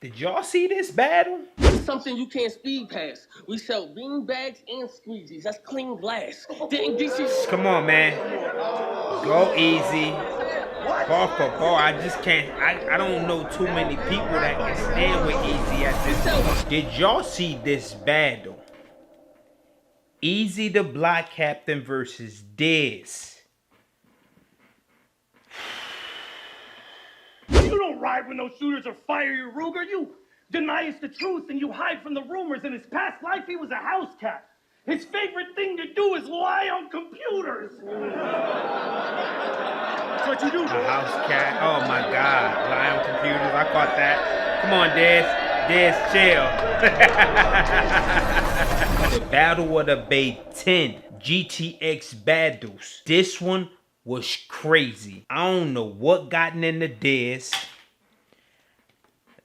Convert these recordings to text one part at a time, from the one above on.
Did y'all see this battle? It's something you can't speed past. We sell bean bags and squeezies. That's clean glass. Come on, man. Go Eazy. Bar for bar. I just can't. I don't know too many people that can stand with Eazy at this point. Did y'all see this battle? Eazy the Block Captain versus Diz. You don't ride with no shooters or fire your Ruger. You deny it's the truth and you hide from the rumors. In his past life, he was a house cat. His favorite thing to do is lie on computers. That's what you do. A house cat. Oh my God. Lie on computers. I caught that. Come on, Diz. Diz, chill. The Battle of the Bay 10 GTX battles. This one was crazy. I don't know what gotten into Diz,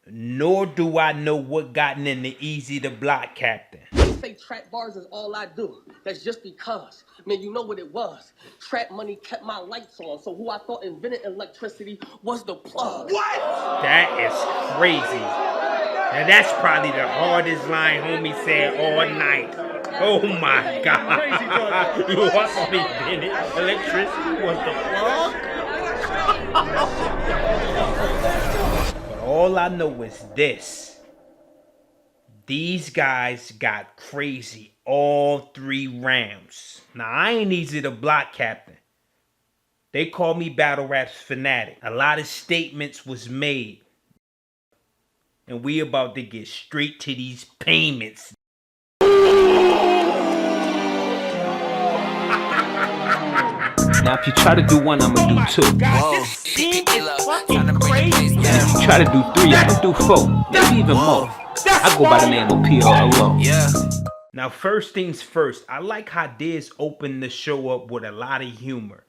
nor do I know what gotten into Eazy the Block Captain. They say trap bars is all I do. That's just because. Man, you know what it was. Trap money kept my lights on, so who I thought invented electricity was the plug. What? That is crazy. Now that's probably the hardest line homie said all night. Oh my God. You want me invented electricity was the plug? But all I know is this. These guys got crazy all 3 rounds. Now I ain't Eazy the Block Captain. They call me Battle Rap's fanatic. A lot of statements was made. And we about to get straight to these payments. Now if you try to do one, I'ma do 2. God, this team is fucking crazy. And if you try to do 3, I'ma do 4. Maybe even more. I go by the name of PRO. Yeah. Now first things first, I like how Diz opened the show up with a lot of humor.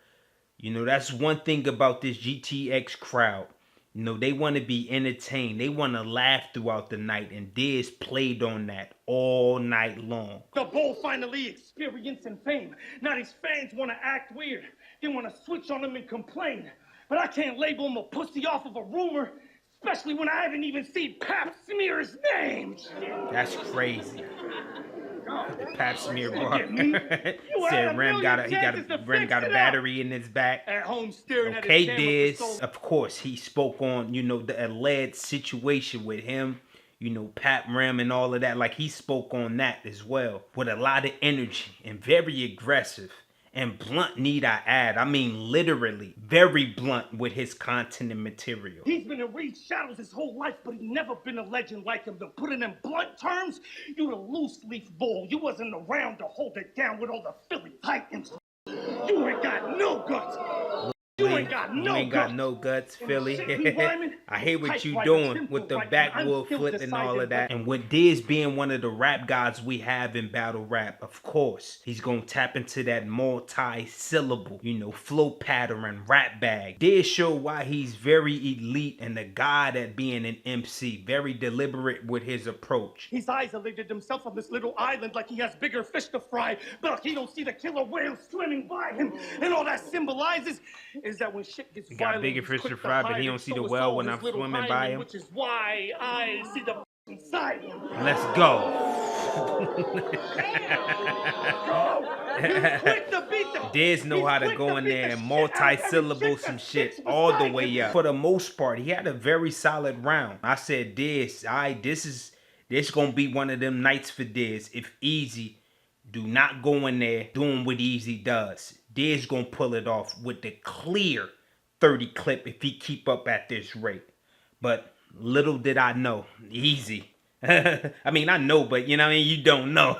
You know, that's one thing about this GTX crowd. You know, they want to be entertained. They want to laugh throughout the night. And Diz played on that all night long. The bull finally experiencing fame. Now these fans want to act weird. They want to switch on him and complain. But I can't label him a pussy off of a rumor, especially when I haven't even seen Pap smear his name. That's crazy. The Pap smear bar. Said Rem got a battery in his back. At home staring at Okay, his Diz. camera for so- Of course, he spoke on, you know, the alleged situation with him, you know, Pap Rem and all of that. Like, he spoke on that as well. With a lot of energy and very aggressive. And blunt, need I add. I mean, literally, very blunt with his content and material. He's been in Reed's shadows his whole life, but he's never been a legend like him. To put it in blunt terms, you the loose leaf bull. You wasn't around to hold it down with all the Philly Titans. You ain't got no guts. You ain't got no guts, Philly. I hate what you doing with the backwood flip and all of that. And with Diz being one of the rap gods we have in battle rap, of course, he's gonna tap into that multi-syllable, you know, flow pattern, rap bag. Diz show why he's very elite and the god at being an MC, very deliberate with his approach. He's isolated himself on this little island like he has bigger fish to fry, but he don't see the killer whale swimming by him. And all that symbolizes is that when shit gets got bigger fish to fry, but he don't see the well when I'm swimming by him. Which is why I see the inside him. Let's go. Diz know how to go in there and multi-syllable some shit all the way up. For the most part, he had a very solid round. I said, Diz, this gonna be one of them nights for Diz. If Eazy do not go in there doing what Eazy does, Diz gonna pull it off with the clear 30 clip if he keep up at this rate. But little did I know, Eazy. I mean, I know, but you know what I mean? You don't know.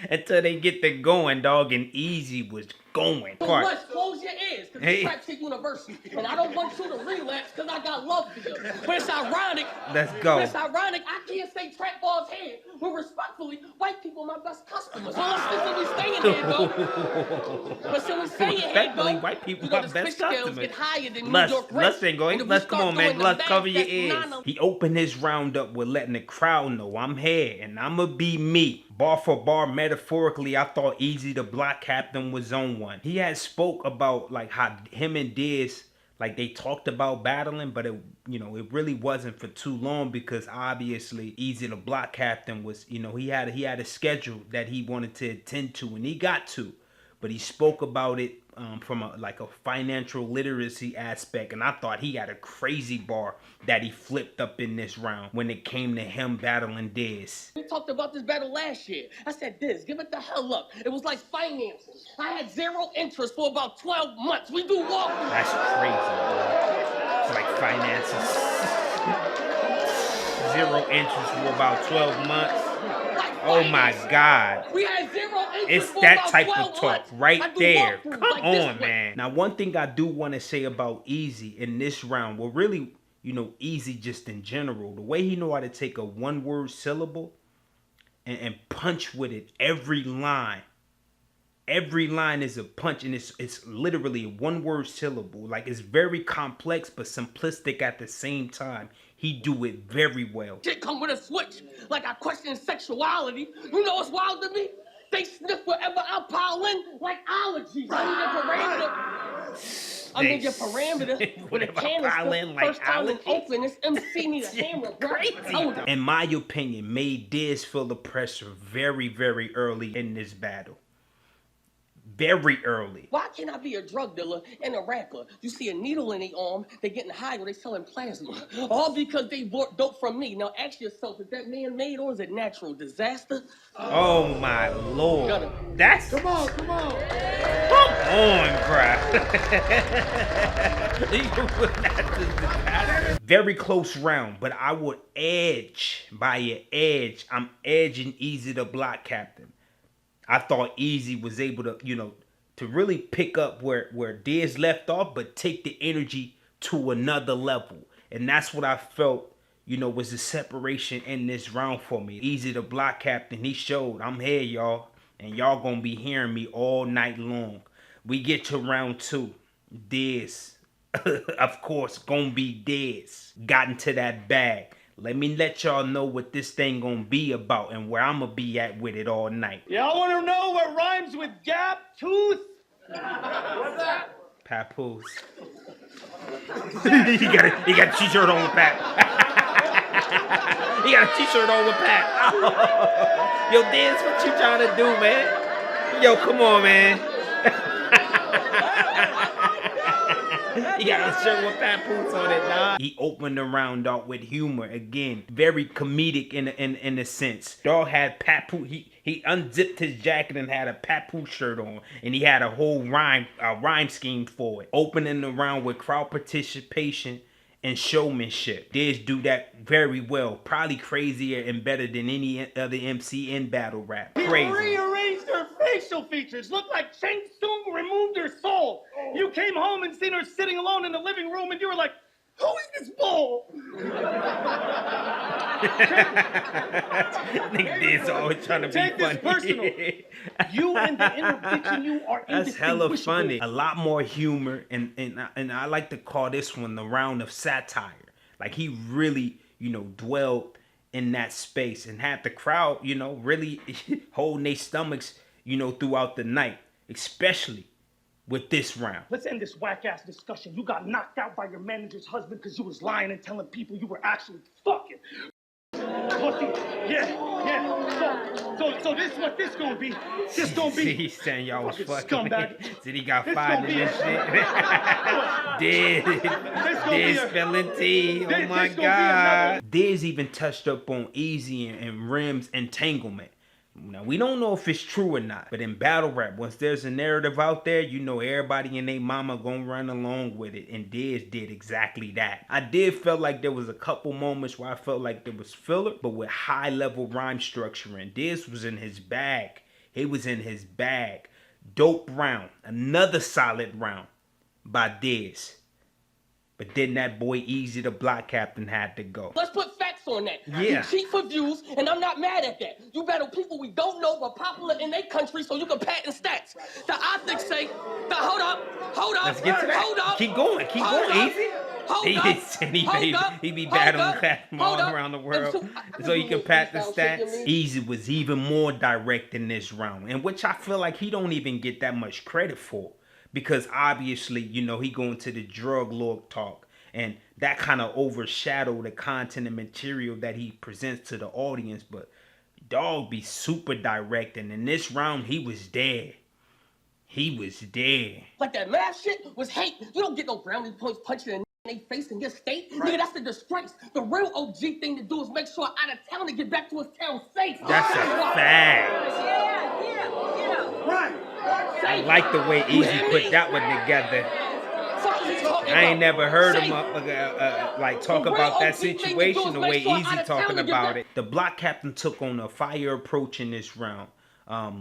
Until they get the going, dog, and Eazy was going. So let's close your ears, because it's Trap Shit University. And I don't want you to relapse, because I got love for you. But it's ironic. Let's go. It's ironic. I can't say Trap Ball's head, when respectfully, white people are my best customers. So let's listen, we staying here, though. But so we staying here, though. White people you know, are best customers. Get higher than Let's come on, man. Let's cover your ears. He opened his round up with letting the crowd know I'm here, and I'ma be me. Bar for bar, metaphorically, I thought Eazy the Block Captain was on one. He had spoke about like how him and Diz Like they talked about battling, but it, you know, it really wasn't for too long because obviously Eazy the Block Captain was, you know, he had a schedule that he wanted to attend to, and he got to, but he spoke about it from like a financial literacy aspect, and I thought he had a crazy bar that he flipped up in this round when it came to him battling Diz. We talked about this battle last year. I said, Diz, give it the hell up. It was like financing. I had zero interest for about 12 months. We do walkthroughs. That's crazy, bro. It's like finances. Zero interest for about 12 months. Oh my God. We had zero interest. It's for that about type 12 of talk months. right there. Come like on, man. Now, one thing I do want to say about Eazy in this round, well, really, you know, Eazy just in general, the way he know how to take a one-word syllable and punch with it every line. Every line is a punch, and it's literally a one-word syllable. Like, it's very complex but simplistic at the same time. He do it very well. Shit come with a switch. Like I question sexuality. You know what's wild to me? They sniff wherever I pile in like allergies. I need your parameter with a canister. Like first time it's open, this MC need a hammer. Crazy. In my opinion, made Diz feel the pressure very, very early in this battle. Very early. Why can't I be a drug dealer and a rapper? You see a needle in their arm, they getting high when they selling plasma. All because they bought dope from me. Now ask yourself, is that man-made or is it natural? Disaster? Oh my Lord. That's... Come on. Come on, bruh. Very close round, but I would edge by an edge. I'm edging Eazy the Block Captain. I thought Eazy was able to, you know, to really pick up where Diz left off, but take the energy to another level. And that's what I felt, you know, was the separation in this round for me. Eazy the Block Captain, he showed, I'm here, y'all. And y'all gonna be hearing me all night long. We get to round 2. Diz, of course, gonna be Diz. Got into that bag. Let y'all know what this thing gonna be about and where I'm gonna be at with it all night. Y'all want to know what rhymes with gap tooth? What's that? Papoose. he got a t-shirt on with Pap. He got a t-shirt on with Pap. Oh. Yo, Diz, what you trying to do, man? Yo, come on, man. He got a shirt with Papoose on it, dog. He opened the round out with humor again, very comedic in a sense. Dog had Papoose. He unzipped his jacket and had a Papoose shirt on, and he had a whole rhyme scheme for it. Opening the round with crowd participation and showmanship. Diz do that very well, probably crazier and better than any other MC in battle rap. Crazy. He rearranged her facial features, looked like Shang Tsung removed her soul. You came home and seen her sitting alone in the living room, and you were like, who is this bull? Nigga Diz always trying to be funny. Take this personal. You and the inner bitch in you are That's hella indistinguishable. funny. A lot more humor, and I like to call this one the round of satire. Like he really, you know, dwelled in that space and had the crowd, you know, really holding their stomachs, you know, throughout the night, especially with this round. Let's end this whack-ass discussion. You got knocked out by your manager's husband because you was lying and telling people you were actually fucking. Pussy. Yeah. So this is what this gonna be. This gonna be. He's saying y'all was fucking. Scumbag. Said he got This fired gonna in be this it. shit. Diz spelling T. Oh my God. Diz even touched up on Eazy and Rim's entanglement. Now, we don't know if it's true or not, but in battle rap, once there's a narrative out there, you know everybody and their mama gonna run along with it, and Diz did exactly that. I did feel like there was a couple moments where I felt like there was filler, but with high-level rhyme structuring. Diz was in his bag. He was in his bag. Dope round. Another solid round by Diz. But then that boy Eazy the Block Captain had to go. Let's put facts on that. Yeah. You cheat for views, and I'm not mad at that. You battle people we don't know but popular in their country so you can patent stats. The optics say, hold up. Let's get to that. Hold up. Keep going, Easy. He be battling class all around the world so he can pat the stats. Eazy was even more direct in this round, in which I feel like he don't even get that much credit for. because obviously, you know, he going to the drug lord talk, and that kind of overshadowed the content and material that he presents to the audience. But dog be super direct, and in this round, he was there. He was there. Like that math shit was hate. You don't get no brownie points punching in their face in your state. Right. Nigga, that's the disgrace. The real OG thing to do is make sure out of town to get back to his town safe. That's a fact. Yeah. Right. I like the way Eazy put that one together. I ain't never heard him like talk about that situation the way Eazy talking about it. The block captain took on a fire approach in this round.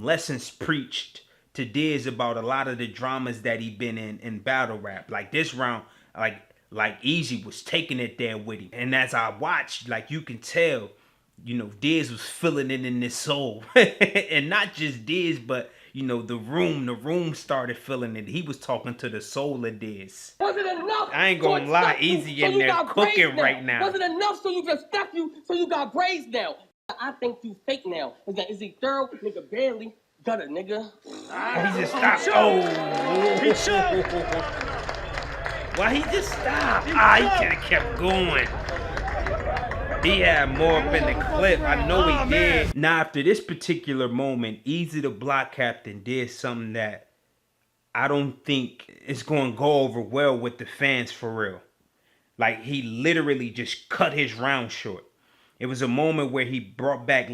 Lessons preached to Diz about a lot of the dramas that he been in battle rap. Like this round, like Eazy was taking it there with him. And as I watched, like you can tell, you know, Diz was feeling it in his soul. And not just Diz, but you know, the room started feeling it. He was talking to the soul of Diz. Was it enough? I ain't gonna lie, Eazy in there cooking right now. Was it enough so you just stuck you so you got braids now? I think you fake now. Is he thorough? Nigga barely. Got it, nigga. He just stopped. Oh. Well, he just stopped. He could have kept going. He had more up in the clip. I know he did. Now, after this particular moment, Eazy the block captain did something that I don't think is going to go over well with the fans for real. Like, he literally just cut his round short. It was a moment where he brought back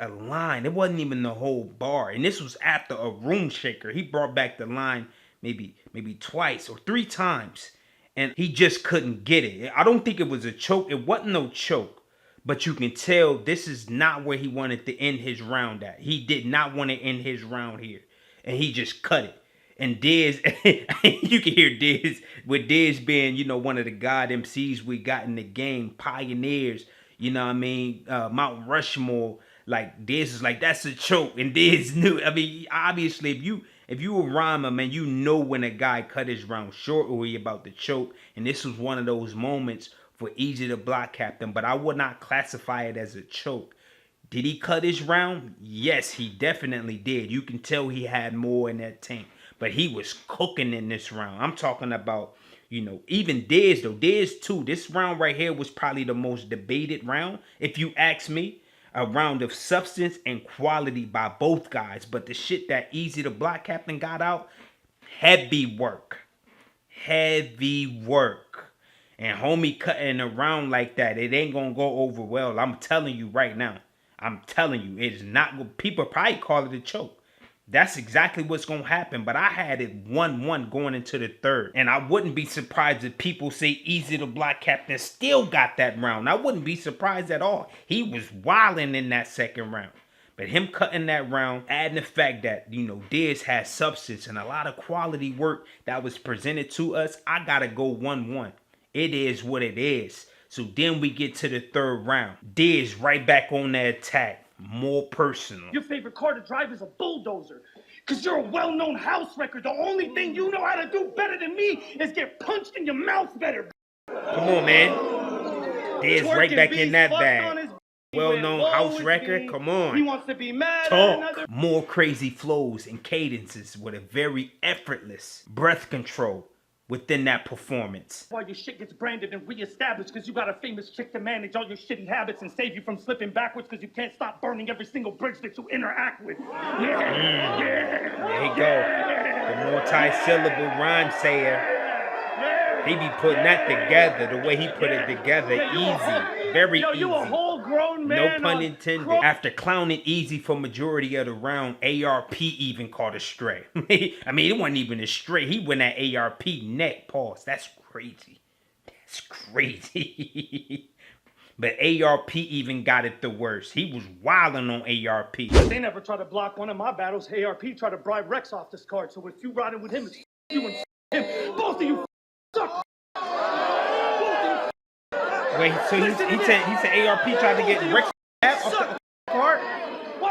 a line. It wasn't even the whole bar. And this was after a room shaker. He brought back the line maybe twice or 3 times. And he just couldn't get it. I don't think it was a choke. It wasn't no choke. But you can tell this is not where he wanted to end his round at. He did not want to end his round here. And he just cut it. And Diz, you can hear Diz, with Diz being, you know, one of the God MCs we got in the game, pioneers. You know what I mean? Mount Rushmore, like Diz is like, that's a choke. And Diz knew. I mean, obviously, if you a rhymer, man, you know when a guy cut his round short or he about to choke. And this was one of those moments for Eazy the block captain. But I would not classify it as a choke. Did he cut his round? Yes, he definitely did. You can tell he had more in that tank. But he was cooking in this round. I'm talking about, you know, even Diz though. Diz too. This round right here was probably the most debated round. If you ask me, a round of substance and quality by both guys. But the shit that Eazy the block captain got out, heavy work. Heavy work. And homie cutting around like that, it ain't gonna go over well. I'm telling you right now. I'm telling you, it's not. People probably call it a choke. That's exactly what's going to happen. But I had it 1-1 going into the third. And I wouldn't be surprised if people say Eazy the block captain still got that round. I wouldn't be surprised at all. He was wilding in that second round. But him cutting that round, adding the fact that, you know, Diz has substance and a lot of quality work that was presented to us, I got to go 1-1. It is what it is. So then we get to the third round. Diz right back on the attack. More personal. Your favorite car to drive is a bulldozer. Because you're a well-known house wrecker. The only thing you know how to do better than me is get punched in your mouth better. Come on, man. Diz right back in that bag. Well-known house wrecker. Come on. He wants to be mad at Talk. another. More crazy flows and cadences with a very effortless breath control within that performance. While your shit gets branded and reestablished because you got a famous chick to manage all your shitty habits and save you from slipping backwards because you can't stop burning every single bridge that you interact with. There you go. The multi-syllable rhyme sayer. He be putting that together the way he put it together. Easy. Very easy. You a whole grown man. No pun intended. After clowning Eazy for majority of the round, ARP even caught a stray. I mean, it wasn't even a stray. He went at ARP neck. Pause. That's crazy. That's crazy. But ARP even got it the worst. He was wilding on ARP. They never tried to block one of my battles. ARP tried to bribe Rex off this card. So if you riding with him, it's you and him. Both of you suck. Wait, so he said ARP tried to get Rex off the card?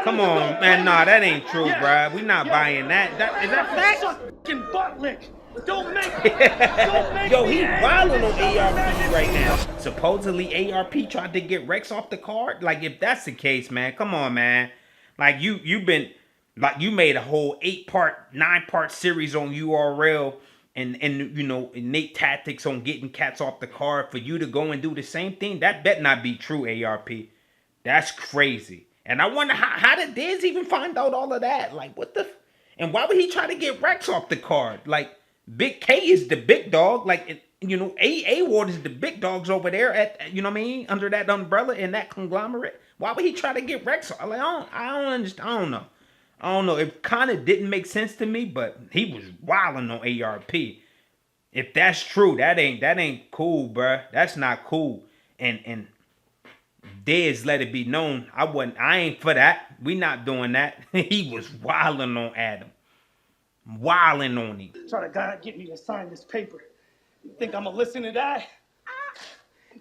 Come on, man. Nah, that ain't true, bruh. We not buying that. Is that fact? Fucking butt lick. Don't make Yo, he wilding on ARP right now. Supposedly ARP tried to get Rex off the card. Like, if that's the case, man, come on, man. Like, you've been Like you made a whole 8-part, 9-part series on URL and you know, innate tactics on getting cats off the card for you to go and do the same thing. That bet not be true, ARP. That's crazy. And I wonder how did Diz even find out all of that? Like what the and why would he try to get Rex off the card? Like Bigg K is the big dog. Like you know, A Ward is the big dogs over there at, you know what I mean, under that umbrella in that conglomerate. Why would he try to get Rex? Like, I don't understand. I don't know. It kind of didn't make sense to me, but he was wilding on ARP. If that's true, that ain't cool, bruh. That's not cool. And Dez let it be known I ain't for that. We not doing that. He was wilding on Adam. Wilding on him. Try to get me to sign this paper. You think I'm gonna listen to that?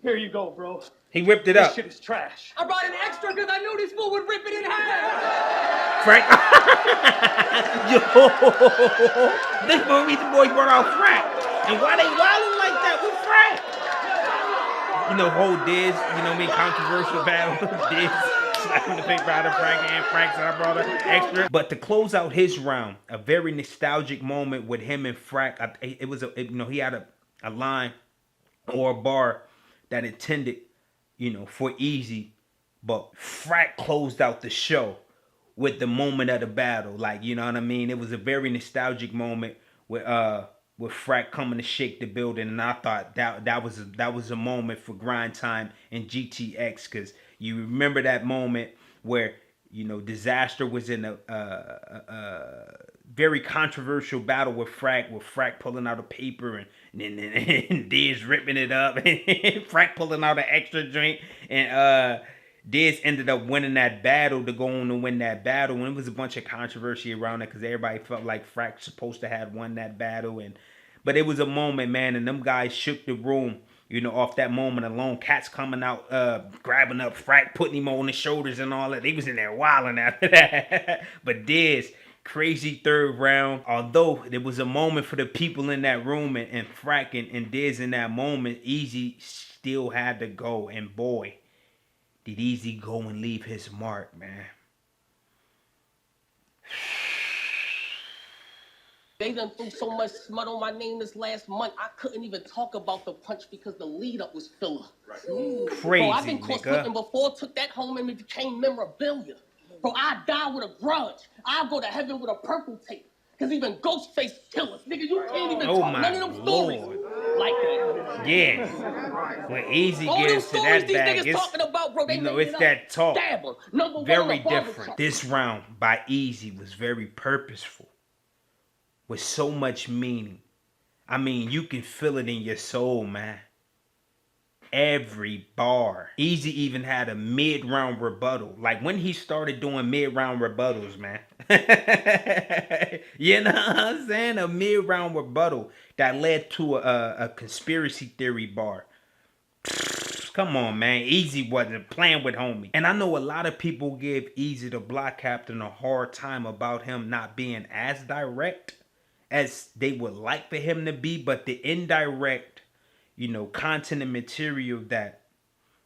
Here you go, bro. He whipped it This up. shit is trash. I brought an extra because I knew this fool would rip it in half. Frak. Yo. This boy brought out Frak. And why they wilding like that with Frak? You know, whole Diz, you know me, controversial battle. Diz slapping the paper out of Frak and Frak, so I brought an extra. But to close out his round, a very nostalgic moment with him and Frak. It was you know, he had a line or a bar that intended, you know, for Eazy, but Frak closed out the show with the moment of the battle. Like, you know what I mean? It was a very nostalgic moment with Frak coming to shake the building, and I thought that was a moment for grind time and GTX, because you remember that moment where, you know, Dizaster was in a very controversial battle with Frak pulling out a paper and Diz ripping it up, and Frak pulling out an extra drink, and Diz ended up winning that battle to go on and win that battle. And it was a bunch of controversy around it because everybody felt like Frak supposed to have won that battle, but it was a moment, man, and them guys shook the room. You know, off that moment alone, cats coming out, grabbing up Frak, putting him on the shoulders and all that. They was in there wilding after that. But Diz, crazy third round. Although there was a moment for the people in that room, and Frak and Diz in that moment, Eazy still had to go. And boy, did Eazy go and leave his mark, man. They done threw so much smut on my name this last month, I couldn't even talk about the punch because the lead up was filler. Crazy, Bro, I've been caught slipping before, took that home and it became memorabilia. Bro, I die with a grudge. I'll go to heaven with a purple tape. Cause even Ghostface kill us. Nigga, you can't even talk none of them stories like that. Yeah. When Eazy All gets to that these bag, niggas talking about, bro, they you know, made it's it that talk. Very different. This round by Eazy was very purposeful, with so much meaning. I mean, you can feel it in your soul, man. Every bar. Eazy even had a mid-round rebuttal. Like when he started doing mid-round rebuttals, man. You know what I'm saying? A mid-round rebuttal that led to a conspiracy theory bar. Come on, man. Eazy wasn't playing with homie. And I know a lot of people give Eazy the block captain a hard time about him not being as direct as they would like for him to be, but the indirect, you know, content and material that,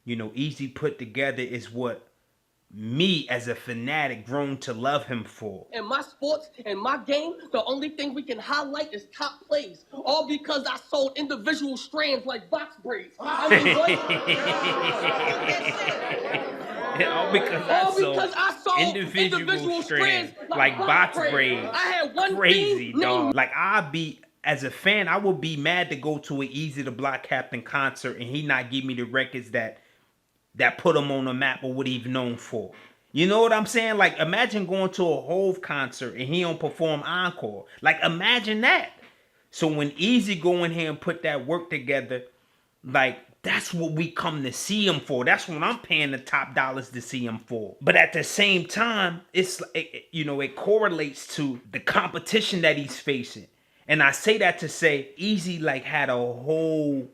you know, Eazy put together is what me as a fanatic grown to love him for. In my sports, in my game, the only thing we can highlight is top plays. All because I sold individual strands like box braids. I mean, what? All because I sold individual strands like box braids. I had one crazy thing, dog. Like as a fan, I would be mad to go to an Eazy the Block Captain concert and he not give me the records that put him on the map or what he's known for. You know what I'm saying? Like, imagine going to a Hove concert and he don't perform encore. Like, imagine that. So when Eazy go in here and put that work together, like, that's what we come to see him for. That's what I'm paying the top dollars to see him for. But at the same time, it correlates to the competition that he's facing. And I say that to say Eazy like had a whole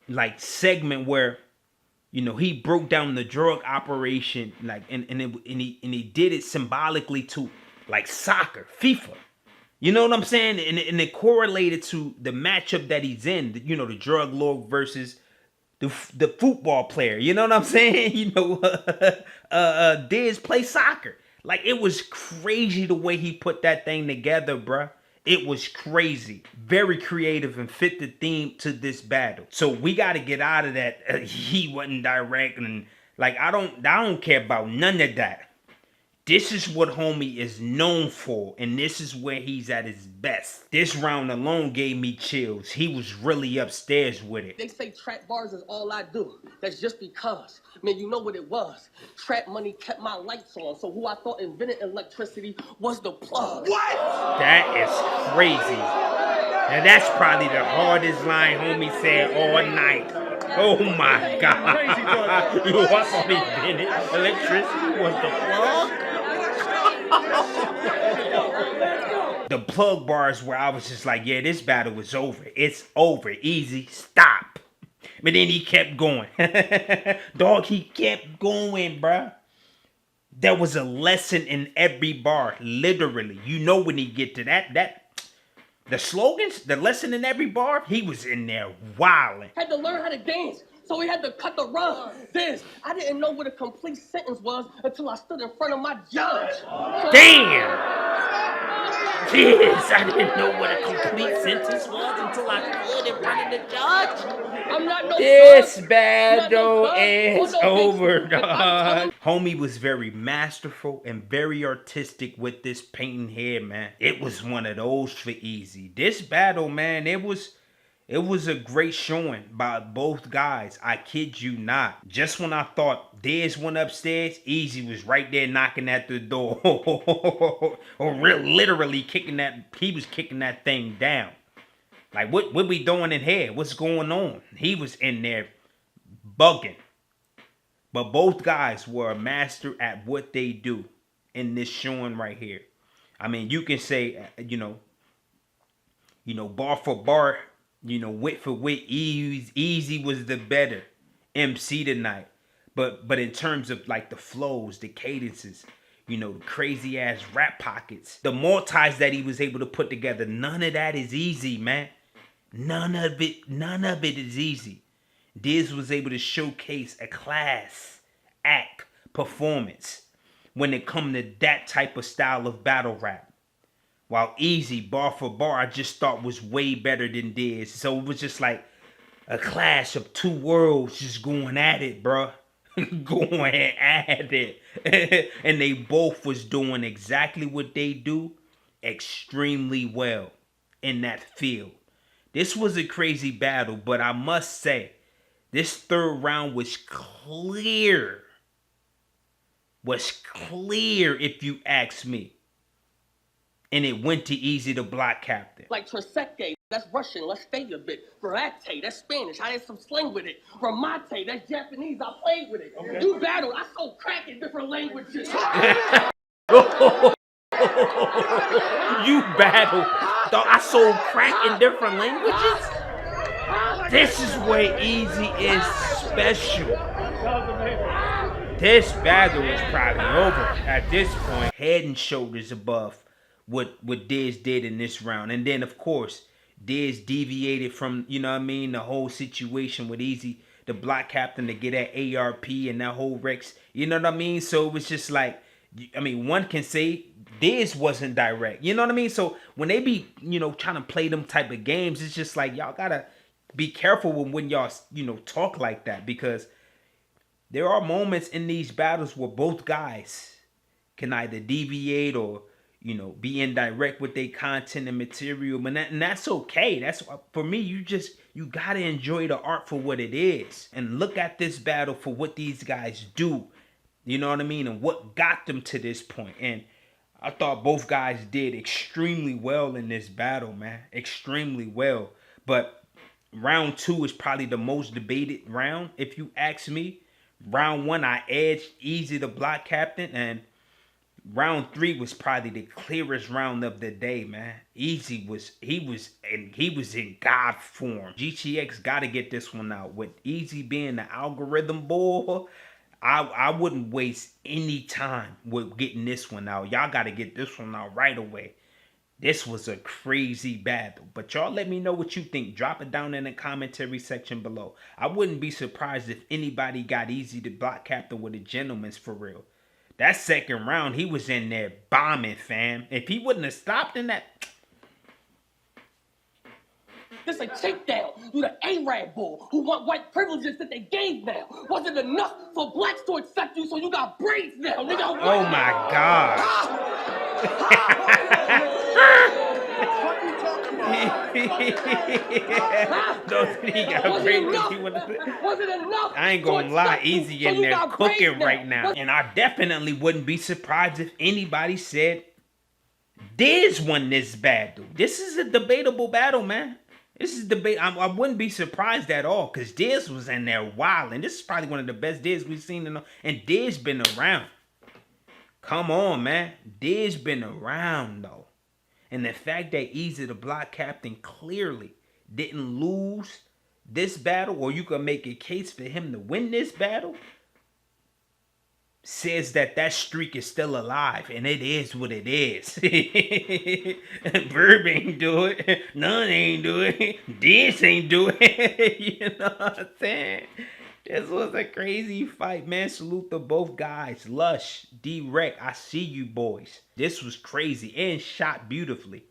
like segment where, you know, he broke down the drug operation, like, and he did it symbolically to like soccer, FIFA. You know what I'm saying? And it correlated to the matchup that he's in. You know, the drug lord versus the football player. You know what I'm saying? You know, Diz play soccer. Like, it was crazy the way he put that thing together, bruh. It was crazy. Very creative and fit the theme to this battle. So we got to get out of that. He wasn't direct and like I don't care about none of that. This is what homie is known for, and this is where he's at his best. This round alone gave me chills. He was really upstairs with it. They say trap bars is all I do. That's just because. Man, you know what it was. Trap money kept my lights on, so who I thought invented electricity was the plug. What? That is crazy. And that's probably the hardest line homie said all night. Oh my God. You what invented electricity was the plug? The plug bars where I was just like, yeah, this battle is over. It's over. Easy. Stop. But then he kept going. Dog, he kept going, bruh. There was a lesson in every bar. Literally. You know when he get to that the slogans, the lesson in every bar, he was in there wilding. Had to learn how to dance. So we had to cut the rug. This, I didn't know what a complete sentence was until I stood in front of my judge. Damn! Yes, I didn't know what a complete sentence was until I stood in front of the judge. I'm not no This thug. battle I'm not no is thug. Oh, no, over, bitch. dog. Homie was very masterful and very artistic with this painting here, man. It was one of those for Eazy. This battle, man, it was a great showing by both guys. I kid you not. Just when I thought Diz went upstairs, Eazy was right there knocking at the door. Or literally kicking that, he was kicking that thing down. Like, what we doing in here? What's going on? He was in there bugging. But both guys were a master at what they do in this showing right here. I mean, you can say, you know, bar for bar, wit for wit, Eazy was the better MC tonight. But in terms of like the flows, the cadences, the crazy ass rap pockets, the multis that he was able to put together, none of that is easy, man. None of it is easy. Diz was able to showcase a class act performance when it come to that type of style of battle rap. While Eazy, bar for bar, I just thought was way better than Diz. So it was just like a clash of two worlds just going at it, bruh. Going at it. And they both was doing exactly what they do extremely well in that field. This was a crazy battle, but I must say, this third round was clear. Was clear if you ask me. And it went to Eazy the block captain. Like Treseke, that's Russian, let's stay a bit. Verate, that's Spanish, I had some slang with it. Ramate, that's Japanese, I played with it. Okay. You battled, I sold crack in different languages. You battled. Dog, I sold crack in different languages? This is where Eazy is special. This battle is probably over at this point. Head and shoulders above what Diz did in this round. And then, of course, Diz deviated from, the whole situation with Eazy, the block captain, to get that ARP and that whole Rex. You know what I mean? So it was just like, one can say Diz wasn't direct. You know what I mean? So when they be, trying to play them type of games, it's just like, y'all gotta be careful when y'all, talk like that. Because there are moments in these battles where both guys can either deviate or, be indirect with their content and material. And that's okay. That's, for me, you gotta enjoy the art for what it is. And look at this battle for what these guys do. You know what I mean? And what got them to this point. And I thought both guys did extremely well in this battle, man. Extremely well. But round 2 is probably the most debated round, if you ask me. Round 1, I edged Eazy the block captain. And round 3 was probably the clearest round of the day, man. Eazy was in God form. GTX got to get this one out. With Eazy being the algorithm bull, I wouldn't waste any time with getting this one out. Y'all got to get this one out right away. This was a crazy battle. But y'all let me know what you think. Drop it down in the commentary section below. I wouldn't be surprised if anybody got Eazy the block captain with a gentleman's for real. That second round, he was in there bombing, fam. If he wouldn't have stopped in that... This a takedown. You the Arab bull who want white privileges that they gave now. Wasn't enough for blacks to accept you, so you got braids now, nigga. Oh my God. What you talking about? Those he got braids. Wasn't enough. I ain't gonna lie, Eazy in there cooking right now. And I definitely wouldn't be surprised if anybody said Diz won this battle. This is a debatable battle, man. This is debate. I wouldn't be surprised at all because Diz was in there wild. And this is probably one of the best Diz we've seen. And Diz been around. Come on, man. Diz been around, though. And the fact that Eazy, the block captain, clearly didn't lose this battle, or you can make a case for him to win this battle, says that that streak is still alive, and it is what it is. Verb ain't do it. None ain't do it. This ain't do it. You know what I'm saying? This was a crazy fight, man. Salute to both guys. Lush, D-Rec, I see you boys. This was crazy and shot beautifully.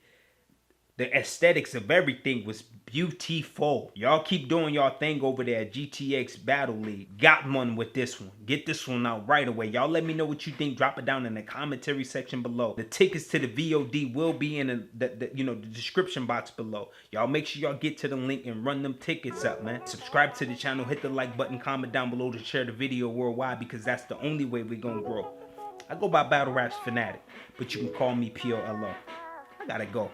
The aesthetics of everything was beautiful. Y'all keep doing y'all thing over there at GTX Battle League. Got one with this one. Get this one out right away. Y'all let me know what you think. Drop it down in the commentary section below. The tickets to the VOD will be in the description box below. Y'all make sure y'all get to the link and run them tickets up, man. Subscribe to the channel. Hit the like button. Comment down below to share the video worldwide because that's the only way we're gonna grow. I go by Battle Raps Fanatic, but you can call me POLO. I gotta go.